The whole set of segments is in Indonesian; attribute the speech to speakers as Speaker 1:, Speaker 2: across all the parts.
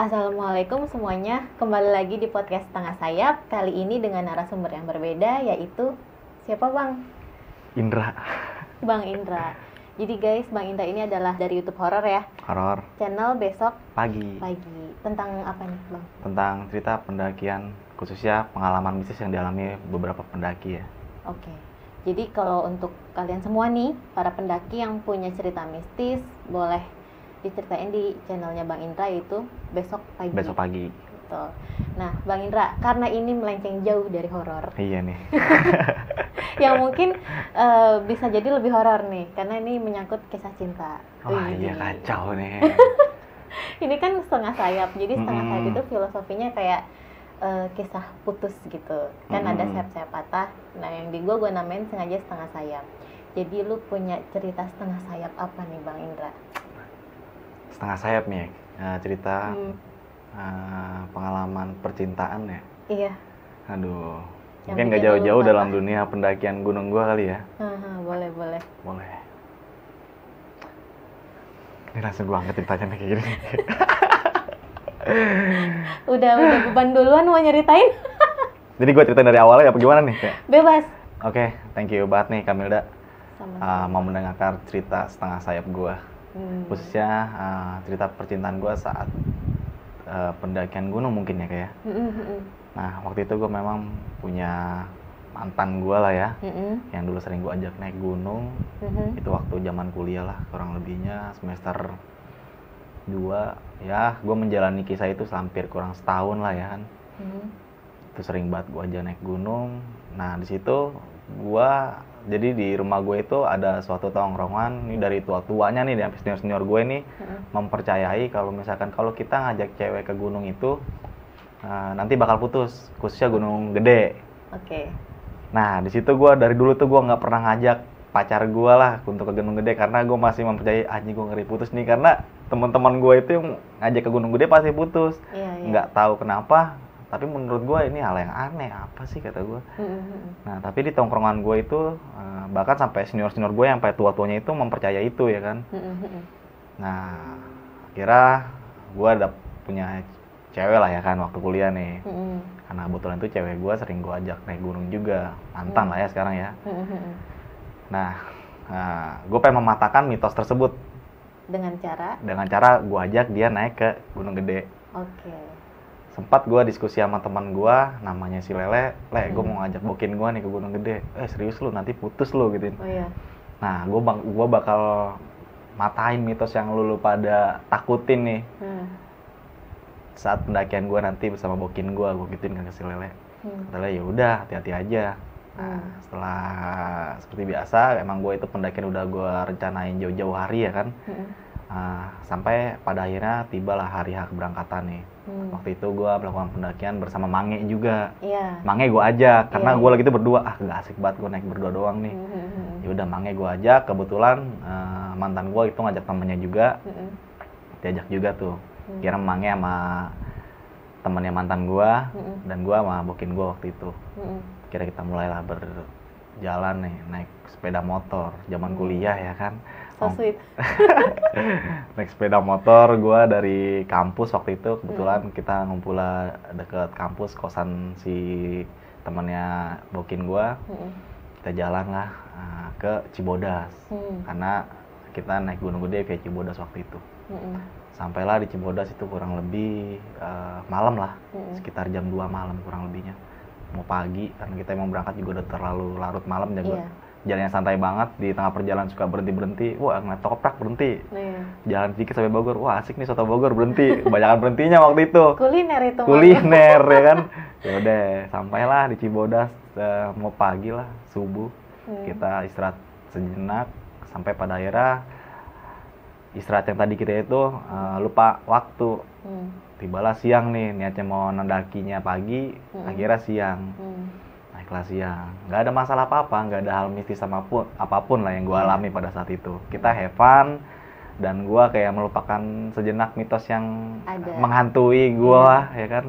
Speaker 1: Assalamualaikum semuanya, kembali lagi di podcast Setengah Sayap. Kali ini dengan narasumber yang berbeda, yaitu siapa Bang?
Speaker 2: Indra.
Speaker 1: Bang Indra. Jadi guys, Bang Indra ini adalah dari YouTube horor ya.
Speaker 2: Horor.
Speaker 1: Channel Besok
Speaker 2: Pagi.
Speaker 1: Tentang apa nih Bang?
Speaker 2: Tentang cerita pendakian, khususnya pengalaman mistis yang dialami beberapa pendaki ya.
Speaker 1: Oke. Jadi kalau untuk kalian semua nih, para pendaki yang punya cerita mistis, boleh diceritain di channelnya Bang Indra, yaitu Besok Pagi.
Speaker 2: Besok Pagi.
Speaker 1: Betul. Nah, Bang Indra, karena ini melenceng jauh dari horor.
Speaker 2: Iya nih.
Speaker 1: Yang mungkin bisa jadi lebih horor nih, karena ini menyangkut kisah cinta.
Speaker 2: Wah iya kacau nih.
Speaker 1: Ini kan setengah sayap, jadi setengah sayap itu filosofinya kayak kisah putus gitu. Kan ada sayap-sayap patah. Nah, yang di gue namain sengaja setengah sayap. Jadi lu punya cerita setengah sayap apa nih Bang Indra?
Speaker 2: Setengah sayap nih cerita pengalaman percintaan ya.
Speaker 1: Iya.
Speaker 2: Aduh,
Speaker 1: Yang
Speaker 2: mungkin gak
Speaker 1: bikin lu
Speaker 2: jauh-jauh
Speaker 1: lupa.
Speaker 2: dalam dunia pendakian gunung gua kali ya.
Speaker 1: Boleh.
Speaker 2: Boleh. Ini langsung gua angkat ceritanya nih kayak gini.
Speaker 1: Udah beban duluan mau nyeritain?
Speaker 2: Jadi gua ceritain dari awalnya apa gimana nih?
Speaker 1: Bebas.
Speaker 2: Oke, thank you banget nih Kamilda
Speaker 1: Sama.
Speaker 2: mau mendengarkan cerita setengah sayap gua. Khususnya cerita percintaan gue saat pendakian gunung mungkin ya kayak. Nah waktu itu gue memang punya mantan gue lah ya, yang dulu sering gue ajak naik gunung. Itu waktu zaman kuliah lah, kurang lebihnya semester 2 ya. Gue menjalani kisah itu hampir kurang setahun lah ya kan. Itu sering banget gue ajak naik gunung. Nah di situ gue, jadi di rumah gue itu ada suatu tongkrongan, ini dari tua-tuanya nih, dari senior-senior gue nih, mempercayai kalau misalkan kalau kita ngajak cewek ke gunung itu nanti bakal putus, khususnya gunung gede.
Speaker 1: Oke.
Speaker 2: Nah di situ gue dari dulu tuh gue nggak pernah ngajak pacar gue lah untuk ke gunung gede, karena gue masih mempercayai anjing gue ngeri putus nih, karena teman-teman gue itu yang ngajak ke gunung gede pasti putus.
Speaker 1: Iya.
Speaker 2: Nggak tahu kenapa, tapi menurut gue ini hal yang aneh, apa sih kata gue. Nah tapi di tongkrongan gue itu bahkan sampai senior-senior gue yang sampai tua-tuanya itu mempercayai itu ya kan. Nah kira gue ada punya cewek lah ya kan waktu kuliah nih. Karena kebetulan itu cewek gue sering gue ajak naik gunung juga, mantan lah ya sekarang ya. Nah gue pengen mematahkan mitos tersebut
Speaker 1: Dengan
Speaker 2: cara gue ajak dia naik ke gunung gede.
Speaker 1: Oke.
Speaker 2: Sempat gue diskusi sama teman gue namanya si Lele, gue mau ngajak bokin gue nih ke gunung gede. Serius lu, nanti putus lu gituin.
Speaker 1: Oh iya.
Speaker 2: Nah gue bakal matain mitos yang lu pada takutin nih saat pendakian gue nanti bersama bokin gue gituin kan ke si Lele. Kata ya udah, hati-hati aja. Nah setelah seperti biasa, emang gue itu pendakian udah gue rencanain jauh-jauh hari ya kan. Sampai pada akhirnya tibalah hari H keberangkatan nih. Waktu itu gue melakukan pendakian bersama Mange juga.
Speaker 1: Iya.
Speaker 2: Mange gue ajak karena gue lagi itu berdua, gak asik banget gue naik berdua doang nih. Ya udah Mange gue ajak, kebetulan mantan gue itu ngajak temennya juga, diajak juga tuh. Kira Mange sama temennya mantan gue dan gue sama bokin gue waktu itu. Kira kita mulailah berjalan nih, naik sepeda motor zaman kuliah ya kan.
Speaker 1: So sweet.
Speaker 2: Naik sepeda motor gue dari kampus waktu itu, kebetulan kita ngumpul deket kampus kosan si temennya bokin gue. Kita jalan lah ke Cibodas, karena kita naik gunung gede via Cibodas waktu itu. Sampailah di Cibodas itu kurang lebih malam lah, sekitar jam 2 malam kurang lebihnya. Mau pagi, karena kita mau berangkat juga udah terlalu larut malam jago. Jalannya santai banget, di tengah perjalanan suka berhenti-berhenti. Wah, ngeliat toprak berhenti. Jalan sedikit sampai Bogor. Wah, asik nih soto Bogor, berhenti. Kebanyakan berhentinya waktu itu. Kuliner ya kan. Ya udah, sampailah di Cibodas mau pagi lah, subuh. Kita istirahat sejenak sampai pada akhirnya istirahat yang tadi kita itu lupa waktu. Tibalah siang nih, niatnya mau mendakinya pagi, akhirnya siang. Naiklah siang, nggak ada masalah apa-apa, nggak ada hal mistis apapun lah yang gue alami pada saat itu. Kita have fun, dan gue kayak melupakan sejenak mitos yang menghantui gue ya kan.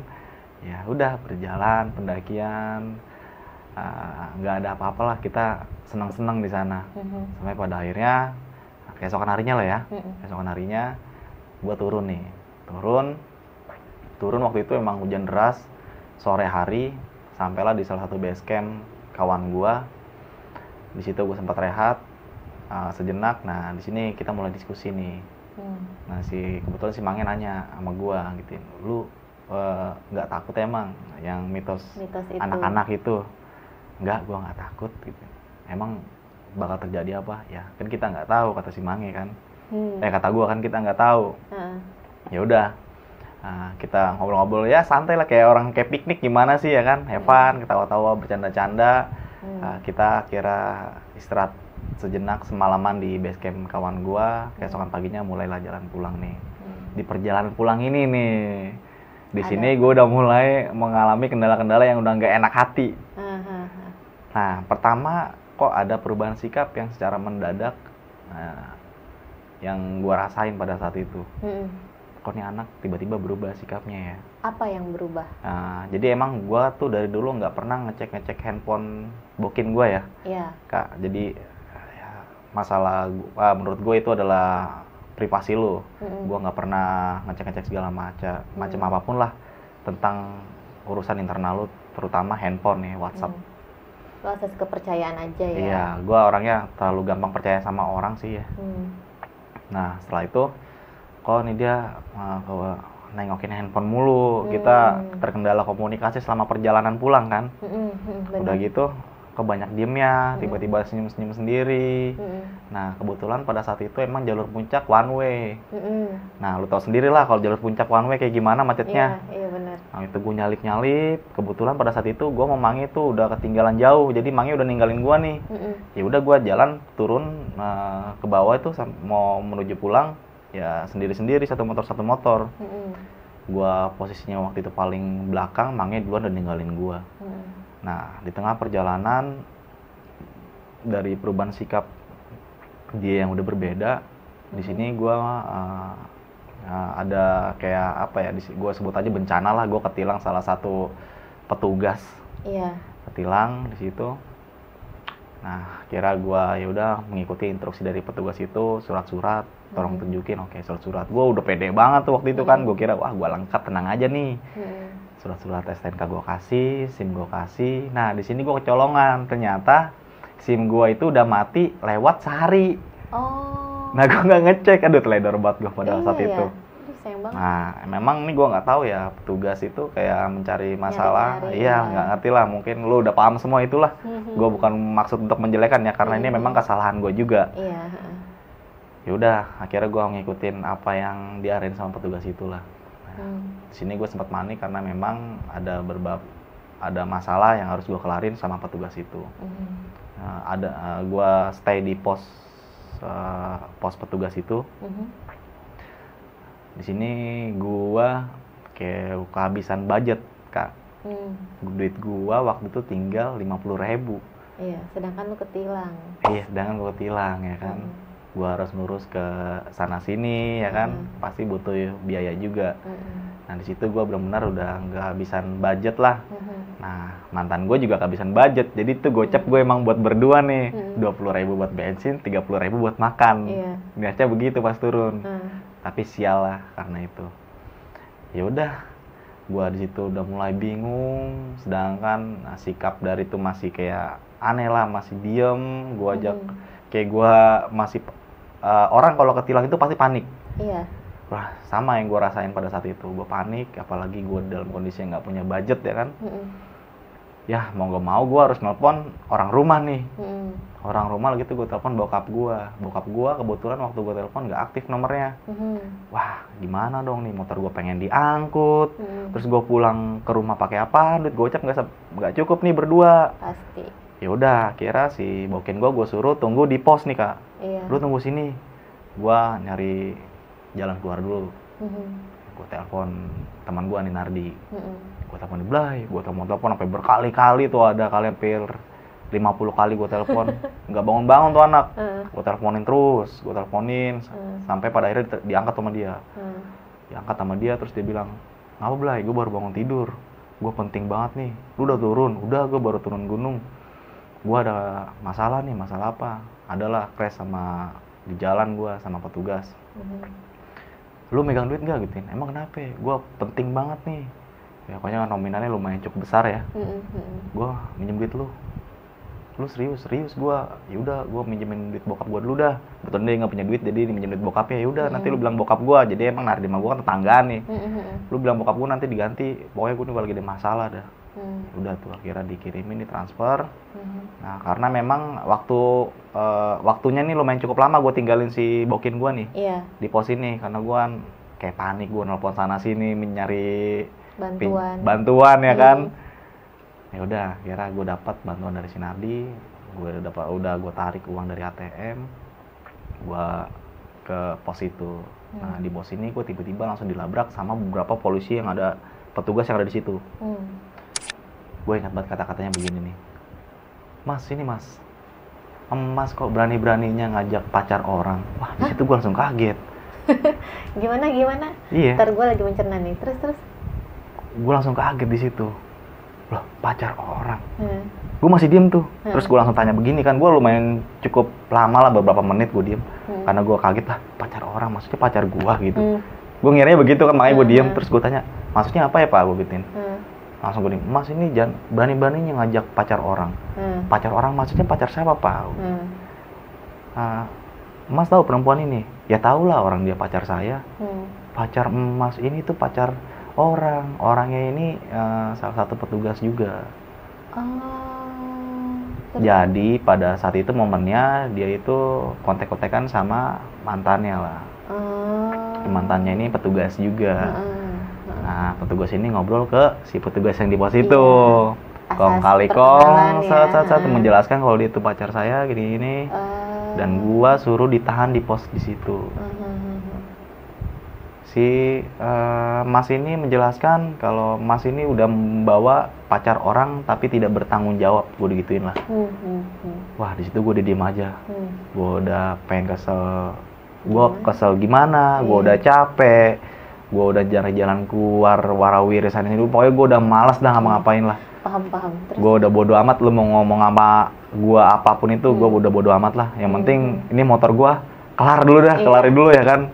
Speaker 2: Ya udah berjalan pendakian, nggak ada apa-apa lah, kita senang-senang di sana. Sampai pada akhirnya keesokan harinya lah ya, keesokan harinya gue turun Turun waktu itu emang hujan deras, sore hari, sampailah di salah satu base camp kawan gua. Di situ gua sempat rehat sejenak. Nah, di sini kita mulai diskusi nih. Nah, kebetulan si Mange nanya sama gua gitu, lu nggak takut emang yang mitos
Speaker 1: itu.
Speaker 2: anak-anak itu? Nggak, gua nggak takut gitu. Emang bakal terjadi apa? Ya kan kita nggak tahu, kata si Mange kan. Kata gua kan kita nggak tahu. Ya udah, kita ngobrol-ngobrol ya santai lah, kayak piknik gimana sih ya kan, have fun, ketawa-tawa, bercanda-canda. Kita kira istirahat sejenak semalaman di base camp kawan gua. Keesokan paginya mulailah jalan pulang nih. Di perjalanan pulang ini nih, di sini gue udah mulai mengalami kendala-kendala yang udah nggak enak hati. Nah, pertama kok ada perubahan sikap yang secara mendadak, yang gue rasain pada saat itu. Kok nih anak tiba-tiba berubah sikapnya ya?
Speaker 1: Apa yang berubah?
Speaker 2: Jadi emang gue tuh dari dulu nggak pernah ngecek handphone bokin gue ya.
Speaker 1: Iya.
Speaker 2: Kak, jadi ya, masalah menurut gue itu adalah privasi lo. Gue nggak pernah ngecek segala macam apapun lah tentang urusan internal lo, terutama handphone nih, WhatsApp.
Speaker 1: Lo asas kepercayaan aja ya?
Speaker 2: Iya, gue orangnya terlalu gampang percaya sama orang sih ya. Nah, setelah itu kok nih dia nengokin handphone mulu. Kita terkendala komunikasi selama perjalanan pulang kan. Udah gitu kok banyak diemnya, tiba-tiba senyum-senyum sendiri. Nah, kebetulan pada saat itu emang jalur puncak one way. Nah, lu tahu sendiri lah kalau jalur puncak one way kayak gimana macetnya.
Speaker 1: Iya benar.
Speaker 2: Nah, itu gue nyalip. Kebetulan pada saat itu gue mau Mange tuh udah ketinggalan jauh. Jadi Mange udah ninggalin gue nih. Ya udah gue jalan turun ke bawah itu mau menuju pulang ya sendiri-sendiri, satu motor. Gue posisinya waktu itu paling belakang, Mange duluan udah ninggalin gue. Nah, di tengah perjalanan dari perubahan sikap dia yang udah berbeda, di sini gue ada kayak apa ya? Gue sebut aja bencana lah. Gue ketilang salah satu petugas. Iya. Ketilang di situ. Nah, kira gue ya udah mengikuti instruksi dari petugas itu, surat-surat, tolong tunjukin. Oke, surat-surat. Gue udah pede banget tuh waktu itu kan. Gue kira wah gue lengkap, tenang aja nih. Surat-surat STNK gue kasih, SIM gue kasih. Nah, di sini gue kecolongan. Ternyata SIM gue itu udah mati lewat sehari. Nah, gue nggak ngecek. Aduh, teledor banget gue pada saat itu.
Speaker 1: Sayang banget.
Speaker 2: Nah, memang ini gue nggak tahu ya, petugas itu kayak mencari masalah. Iya, nggak ngerti lah. Mungkin lu udah paham semua itulah. Gue bukan maksud untuk menjelekan ya, karena ini memang kesalahan gue juga.
Speaker 1: Iya.
Speaker 2: Ya udah, akhirnya gue ngikutin apa yang diarahin sama petugas itulah. Di sini gue sempat panik karena memang ada masalah yang harus gue kelarin sama petugas itu. Gue stay di pos petugas itu. Di sini gue kayak kehabisan budget, Kak. Duit gue waktu itu tinggal 50.000.
Speaker 1: Iya, sedangkan lu ketilang.
Speaker 2: Iya, sedangkan gue ketilang ya kan. Gue harus ngurus ke sana sini ya kan, pasti butuh biaya juga. Nah, di situ gue benar-benar udah nggak habisan budget lah. Nah, mantan gue juga kehabisan budget, jadi tuh gocap gue emang buat berdua nih, 20.000 buat bensin, 30.000 buat makan. Niatnya begitu pas turun. Tapi sial lah karena itu. Ya udah, gue di situ udah mulai bingung, sedangkan sikap dari itu masih kayak aneh lah, masih diem. Gue ajak kayak gue masih orang kalau ketilang itu pasti panik. Iya. Wah, sama yang gue rasain pada saat itu. Gue panik, apalagi gue dalam kondisi yang nggak punya budget ya kan. Ya mau gak mau gue harus nelpon orang rumah nih. Orang rumah lagi tuh gue telepon bokap gue. Bokap gue kebetulan waktu gue telepon nggak aktif nomornya. Wah, gimana dong nih, motor gue pengen diangkut. Terus gue pulang ke rumah pakai apa? Duit gocap nggak cukup nih berdua. Pasti. Ya udah, kira si bokin gue suruh tunggu di pos nih, Kak. Iya. Lu tunggu sini. Gue nyari jalan keluar dulu. Gue telepon teman gue nih, Nardi. Gue telepon di Blay, gue telepon sampai berkali-kali tuh, ada kali hampir 50 kali gue telepon. Nggak bangun-bangun tuh anak. Gue teleponin terus, sampai pada akhirnya diangkat sama dia. Diangkat sama dia, terus dia bilang, "Ngapa Blay, gue baru bangun tidur. Gue penting banget nih. Lu udah turun?" "Udah, gue baru turun gunung. Gue ada masalah nih." "Masalah apa?" "Adalah crash di jalan gue sama petugas." lu megang duit nggak gituin. Emang kenapa? Gue penting banget nih. Ya pokoknya nominalnya lumayan cukup besar ya. Gue minjem duit lu serius gue, ya udah gue minjemin duit bokap gue dulu dah. Betul dia nggak punya duit jadi minjem duit bokapnya, ya udah nanti lu bilang bokap gue. Jadi emang narik di rumah gue kan tetanggaan nih. Lu bilang bokap gue nanti diganti, pokoknya gue nih lagi ada masalah dah. Udah tuh akhirnya dikirimin, ditransfer. Nah karena memang waktunya nih lumayan cukup lama gue tinggalin si bokin gue nih di pos ini, karena gue kan kayak panik, gue nelpon sana sini mencari bantuan ya kan. Ya udah akhirnya gue dapat bantuan dari Sinardi, gue tarik uang dari ATM, gue ke pos itu. Nah di pos ini gue tiba-tiba langsung dilabrak sama beberapa polisi yang ada, petugas yang ada di situ. Gue ingat banget kata-katanya begini nih, mas kok beraninya ngajak pacar orang. Wah di situ gue langsung kaget.
Speaker 1: Gimana?
Speaker 2: Iya.
Speaker 1: Ntar gue lagi mencerna nih, terus.
Speaker 2: Gue langsung kaget di situ. Loh, pacar orang. Gue masih diem tuh. Terus gue langsung tanya begini kan, gue lumayan cukup lama lah, beberapa menit gue diem. Karena gue kaget lah, pacar orang, maksudnya pacar gue gitu. Gue ngiranya begitu kan, makanya gue diem. Terus gue tanya, maksudnya apa ya pak? Gue gituin. Langsung gue diem, mas ini jangan berani-beraninya ngajak pacar orang. Pacar orang maksudnya pacar siapa pak? Mas tahu perempuan ini? Ya tahu lah, orang dia pacar saya. Pacar mas ini tuh pacar orangnya ini salah satu petugas juga. Jadi pada saat itu momennya dia itu kontek-kontekan sama mantannya lah. Mantannya ini petugas juga. Nah petugas ini ngobrol ke si petugas yang di pos itu. Kong kali kong saat menjelaskan kalau dia itu pacar saya gini. Dan gua suruh ditahan di pos di situ. Si mas ini menjelaskan kalau mas ini udah membawa pacar orang tapi tidak bertanggung jawab, gue digituin lah. Wah di situ gue udah diem aja. Gue udah pengen kesel gimana, gue udah capek, gue udah jalan keluar warawiri sana sini, pokoknya gue udah malas dah ngapa-ngapain lah.
Speaker 1: Paham.
Speaker 2: Gue udah bodo amat, lu mau ngomong sama gue apapun itu, gue udah bodo amat lah. Yang penting ini motor gue kelarin dulu ya kan.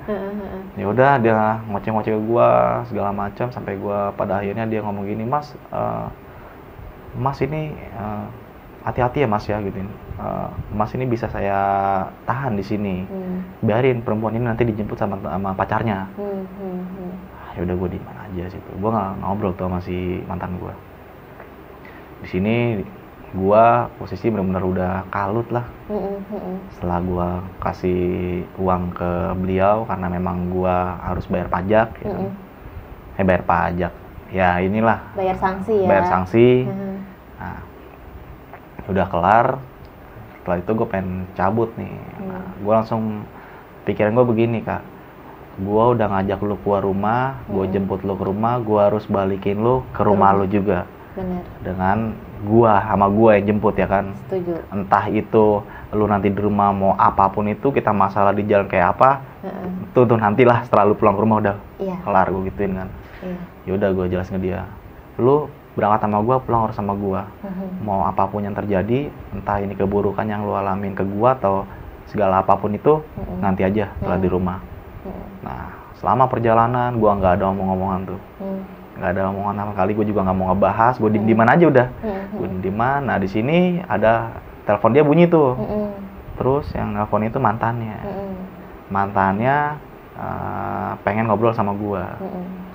Speaker 2: Ya udah dia ngoceh-ngoceh gue segala macam sampai gue pada akhirnya dia ngomong gini, mas ini hati-hati ya mas ya gitu. Mas ini bisa saya tahan di sini, biarin perempuan ini nanti dijemput sama pacarnya. Ya udah gue di mana aja situ, gue nggak ngobrol tuh sama si mantan gue. Di sini gue posisi benar-benar udah kalut lah. Setelah gue kasih uang ke beliau karena memang gue harus bayar pajak ya. Bayar pajak ya, inilah
Speaker 1: bayar sanksi ya,
Speaker 2: Nah udah kelar. Setelah itu gue pengen cabut nih. Nah, gue langsung pikiran gue begini, kak, gue udah ngajak lu keluar rumah, gue jemput lu ke rumah, gue harus balikin lu ke rumah lu juga.
Speaker 1: Bener.
Speaker 2: Dengan sama gua yang jemput ya kan.
Speaker 1: Setuju.
Speaker 2: Entah itu lu nanti di rumah mau apapun itu, kita masalah di jalan kayak apa, tuh nantilah setelah lu pulang ke rumah udah kelar, gue gituin kan. Ya udah gue jelasin ke dia, lu berangkat sama gua, pulang harus sama gua. Mau apapun yang terjadi, entah ini keburukan yang lu alamin ke gua atau segala apapun itu, nanti aja setelah di rumah. Nah selama perjalanan gua nggak ada omong-omongan tuh. Nggak ada omongan sama kali, gue juga nggak mau ngebahas, gue diem-dieman aja udah. Gue diem-dieman. Nah di sini ada telepon dia bunyi tuh. Terus yang nelfon itu mantannya. Mantannya pengen ngobrol sama gue.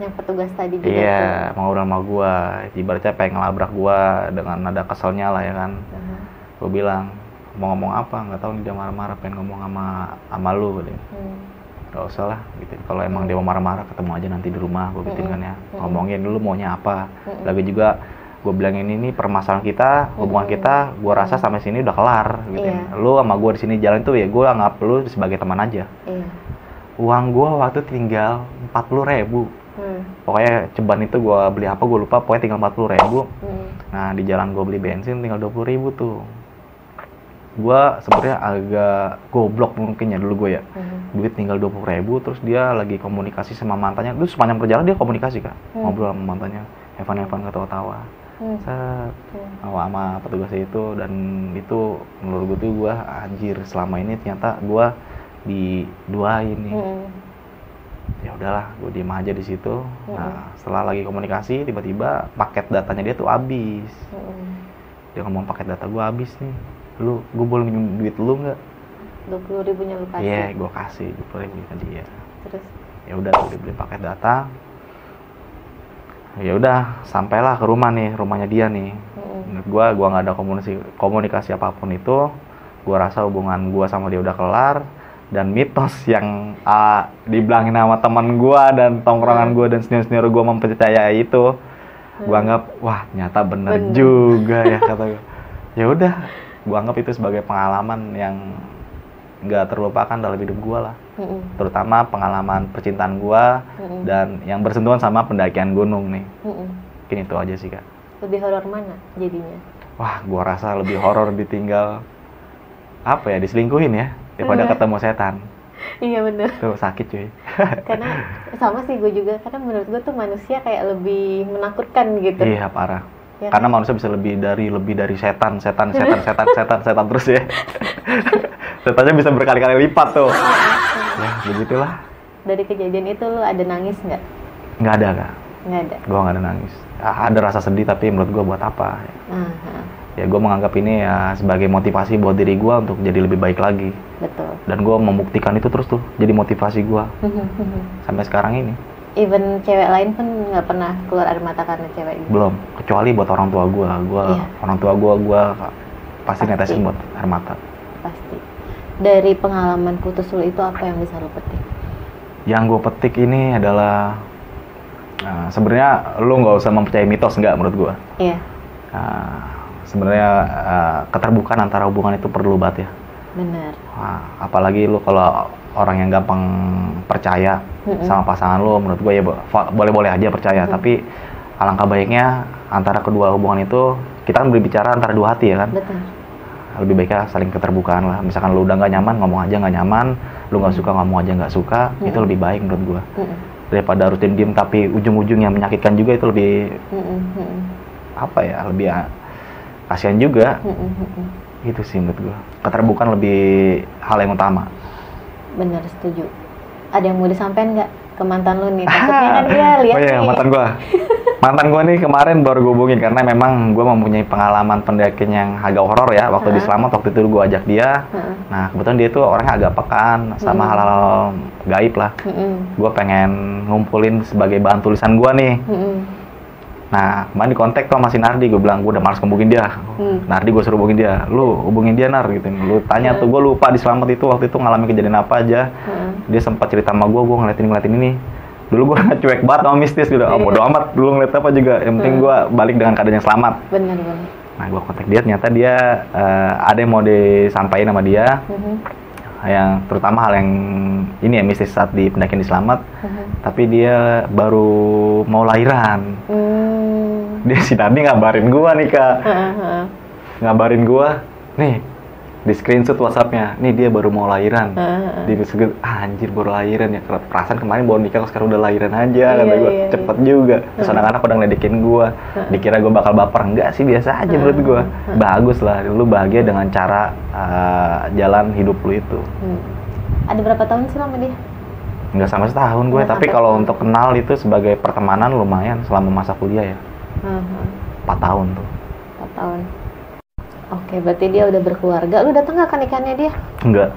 Speaker 1: Yang petugas tadi juga.
Speaker 2: Iya, mau ngobrol sama gue. Ibaratnya pengen ngelabrak gue dengan nada keselnya lah ya kan. Gue bilang, mau ngomong apa? Nggak tahu nih, dia marah-marah pengen ngomong sama lu. Gak usah lah gitu. Kalau emang dia mau marah-marah, ketemu aja nanti di rumah, gue gituin kan ya. Ngomongin dulu maunya apa. Lagi juga gue bilangin ini permasalahan kita, hubungan kita, gue rasa sampai sini udah kelar gitu. Lu sama gue di sini jalan tuh ya gue anggap lu sebagai teman aja. Uang gue waktu tinggal 40.000. Pokoknya ceban itu gue beli apa gue lupa, pokoknya tinggal 40.000. Nah di jalan gue beli bensin tinggal 20.000 tuh. Gue sebenarnya agak goblok mungkin ya dulu gue ya. Duit tinggal 20.000, terus dia lagi komunikasi sama mantannya. Terus sepanjang perjalanan dia komunikasi kak, ngobrol sama mantannya, Evan ketawa-tawa. Sama petugas itu, dan itu menurut gue tuh gue anjir, selama ini ternyata gue diduain nih. Ya udahlah, gue diem aja di situ. Nah, setelah lagi komunikasi, tiba-tiba paket datanya dia tuh habis. Dia ngomong paket data gue habis nih. Gue boleh minjem duit lu nggak?
Speaker 1: 20.000-nya lu kasih?
Speaker 2: Iya, gue kasih 20.000 ke dia.
Speaker 1: Terus?
Speaker 2: Ya udah, dia beli paket data. Ya udah, sampailah ke rumah nih, rumahnya dia nih. Gua nggak ada komunikasi apapun itu. Gua rasa hubungan gua sama dia udah kelar. Dan mitos yang dibilangin sama teman gua dan tongkrongan gua dan senior-senior gua mempercayai itu, gua anggap wah ternyata bener juga ya, kata gua. Ya udah, gua anggap itu sebagai pengalaman yang nggak terlupakan dalam hidup gua lah. Terutama pengalaman percintaan gua dan yang bersentuhan sama pendakian gunung nih. Mungkin itu aja sih, Kak.
Speaker 1: Lebih horor mana jadinya?
Speaker 2: Wah, gua rasa lebih horor ditinggal diselingkuhin ya daripada ketemu setan.
Speaker 1: Iya bener.
Speaker 2: Tuh sakit cuy.
Speaker 1: Karena sama sih gue juga, karena menurut gue tuh manusia kayak lebih menakutkan gitu.
Speaker 2: Iya parah. Ya, karena manusia bisa lebih dari setan terus ya. Setannya bisa berkali-kali lipat tuh. Ya begitulah. Dari
Speaker 1: kejadian itu lu ada nangis nggak?
Speaker 2: Nggak ada, Kak.
Speaker 1: Nggak ada?
Speaker 2: Gue nggak ada nangis. Ada rasa sedih, tapi menurut gue buat apa? Ya gue menganggap ini ya sebagai motivasi buat diri gue untuk jadi lebih baik lagi.
Speaker 1: Betul.
Speaker 2: Dan gue membuktikan itu terus tuh, jadi motivasi gue. Sampai sekarang ini.
Speaker 1: Even cewek lain pun nggak pernah keluar air mata karena cewek gitu?
Speaker 2: Belum, kecuali buat orang tua gue. Orang tua gue pasti netesin buat air mata.
Speaker 1: Pasti. Dari pengalaman putus lu itu apa yang bisa lu petik?
Speaker 2: Yang gue petik ini adalah sebenarnya lu nggak usah mempercayai mitos, nggak menurut gue.
Speaker 1: Iya.
Speaker 2: Sebenarnya keterbukaan antara hubungan itu perlu banget ya.
Speaker 1: Benar.
Speaker 2: Apalagi lu kalau orang yang gampang percaya sama pasangan lu, menurut gue ya boleh-boleh aja percaya, tapi alangkah baiknya antara kedua hubungan itu kita kan berbicara antara dua hati ya kan.
Speaker 1: Betul.
Speaker 2: Lebih baiknya saling keterbukaan lah. Misalkan lu udah nggak nyaman, ngomong aja nggak nyaman. Lu nggak suka, ngomong aja nggak suka. Itu lebih baik menurut gua. Daripada harus diem tapi ujung-ujungnya menyakitkan juga, itu lebih lebih kasihan juga. Itu sih menurut gua. Keterbukaan lebih hal yang utama.
Speaker 1: Bener, setuju. Ada yang mau disampaikan nggak ke mantan lu nih? Takutnya kan dia lihat nih.
Speaker 2: Mantan gue nih kemarin baru gue hubungin karena memang gue mempunyai pengalaman pendakian yang agak horor ya. Waktu di Selamat, waktu itu gue ajak dia. Nah kebetulan dia tuh orangnya agak pekan sama hal-hal gaib lah. Gue pengen ngumpulin sebagai bahan tulisan gue nih. Nah kemarin di kontak tuh sama si Nardi, gue bilang gue udah males hubungin dia. Nardi gue suruh hubungin dia, lu hubungin dia Nar gitu. Lu tanya tuh, gue lupa di Selamat itu waktu itu ngalamin kejadian apa aja. Dia sempat cerita sama gue ngeliatin ini. Dulu gue cuek banget sama mistis gitu. Bodo amat dulu ngeliat apa juga, yang penting gue balik dengan keadaan yang selamat.
Speaker 1: Bener.
Speaker 2: Nah gue kontak dia, ternyata dia ada yang mau disampaikan sama dia. Yang terutama hal yang ini ya, mistis saat di pendakian di Selamat. Tapi dia baru mau lahiran. Dia si Nardi ngabarin gue nih, Kak. Ngabarin gue nih di screenshot WhatsApp-nya, nih dia baru mau lahiran. Anjir baru lahiran ya, perasaan kemarin baru nikah sekarang udah lahiran aja. Kata gue cepet juga. Terus anak-anak pada ngeledekin gue, dikira gue bakal baper. Enggak sih, biasa aja menurut gue. Bagus lah, lu bahagia dengan cara jalan hidup lu itu.
Speaker 1: Ada berapa tahun sih sama dia?
Speaker 2: Enggak sampai setahun gue, tapi kalau untuk kenal itu sebagai pertemanan lumayan selama masa kuliah ya. 4 tahun tuh.
Speaker 1: 4 tahun. Oke, berarti dia udah berkeluarga. Lu datang nggak ke nikahannya dia?
Speaker 2: Enggak.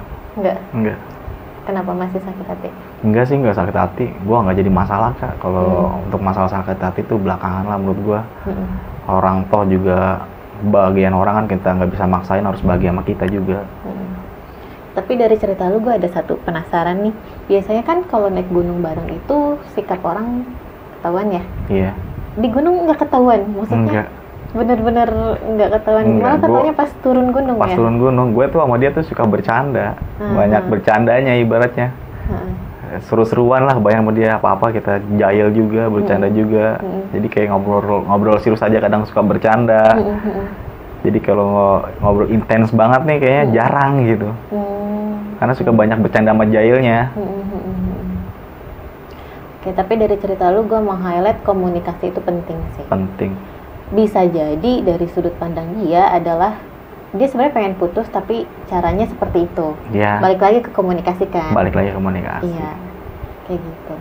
Speaker 1: Kenapa masih sakit hati?
Speaker 2: Enggak sih, enggak sakit hati. Gua nggak jadi masalah, Kak. Kalau untuk masalah sakit hati itu belakangan lah menurut gua. Orang toh juga bagian orang kan kita nggak bisa maksain harus bahagia sama kita juga.
Speaker 1: Tapi dari cerita lu, gue ada satu penasaran nih. Biasanya kan kalau naik gunung bareng itu sikap orang ketahuan ya?
Speaker 2: Iya.
Speaker 1: Di gunung nggak ketahuan, maksudnya?
Speaker 2: Enggak.
Speaker 1: Bener-bener nggak ketahuan. Malah ketahuannya pas turun gunung ya?
Speaker 2: Pas turun gunung, gue tuh sama dia tuh suka bercanda. Banyak bercandanya ibaratnya. Seru-seruan lah, bayang sama dia apa-apa kita jahil juga, bercanda juga. Jadi kayak ngobrol serius aja, kadang suka bercanda. Jadi kalau ngobrol intens banget nih kayaknya jarang gitu. Karena suka banyak bercanda sama jahilnya.
Speaker 1: Oke, tapi dari cerita lu gue meng-highlight komunikasi itu penting sih.
Speaker 2: Penting.
Speaker 1: Bisa jadi dari sudut pandang dia adalah dia sebenarnya pengen putus tapi caranya seperti itu.
Speaker 2: Ya.
Speaker 1: Balik lagi ke komunikasi kan.
Speaker 2: Balik lagi ke komunikasi.
Speaker 1: Iya. kayak gitu.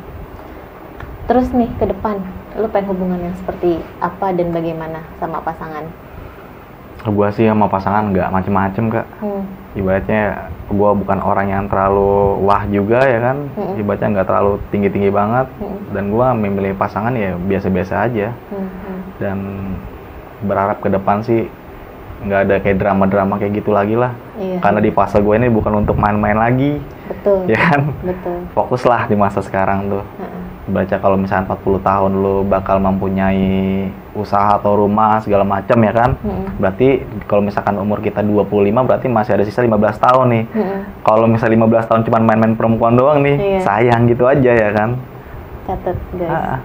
Speaker 1: Terus nih ke depan, lu pengen hubungan yang seperti apa dan bagaimana sama pasangan?
Speaker 2: Gua sih sama pasangan nggak macem-macem Kak. Ibaratnya gua bukan orang yang terlalu wah juga ya kan. Ibaratnya nggak terlalu tinggi-tinggi banget. Dan gua memilih pasangan ya biasa-biasa aja. Dan berharap ke depan sih nggak ada kayak drama-drama kayak gitu lagi lah. Karena di fase gue ini bukan untuk main-main lagi.
Speaker 1: Betul.
Speaker 2: Ya kan?
Speaker 1: Betul.
Speaker 2: Fokuslah di masa sekarang tuh. Baca kalau misalnya 40 tahun lu bakal mempunyai usaha atau rumah segala macam ya kan. Berarti kalau misalkan umur kita 25 berarti masih ada sisa 15 tahun nih. Kalau misalnya 15 tahun cuma main-main perempuan doang nih, sayang gitu aja ya kan.
Speaker 1: Catat guys.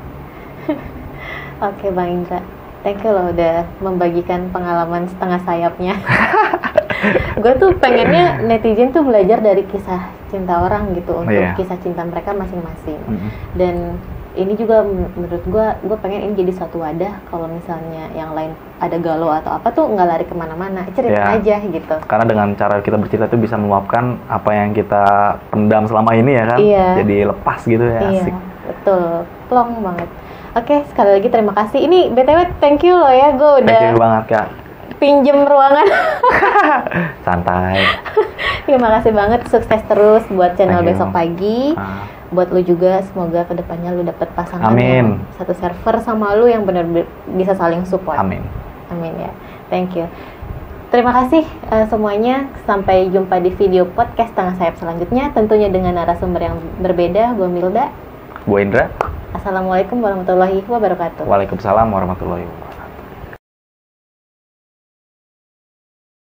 Speaker 1: Oke Bang Indra, thank you loh udah membagikan pengalaman setengah sayapnya. Gue tuh pengennya netizen tuh belajar dari kisah cinta orang gitu untuk kisah cinta mereka masing-masing. Dan ini juga menurut gue pengen ini jadi suatu wadah kalau misalnya yang lain ada galau atau apa tuh nggak lari kemana-mana, cerita aja gitu.
Speaker 2: Karena dengan cara kita bercerita tuh bisa meluapkan apa yang kita pendam selama ini ya kan. Jadi lepas gitu ya. Asik.
Speaker 1: Betul, plong banget. Oke, sekali lagi terima kasih. Ini BTW thank you loh ya, gue udah
Speaker 2: thank you banget Kak.
Speaker 1: Pinjem ruangan.
Speaker 2: Santai.
Speaker 1: Terima kasih banget, sukses terus buat channel Besok Pagi. Buat lu juga, semoga kedepannya lu dapet pasangan yang satu server sama lu yang benar bisa saling support.
Speaker 2: Amin
Speaker 1: ya. Thank you. Terima kasih semuanya. Sampai jumpa di video podcast Setengah Sayap selanjutnya. Tentunya dengan narasumber yang berbeda. Gue Milda.
Speaker 2: Gue Indra.
Speaker 1: Assalamualaikum warahmatullahi wabarakatuh.
Speaker 2: Waalaikumsalam warahmatullahi wabarakatuh.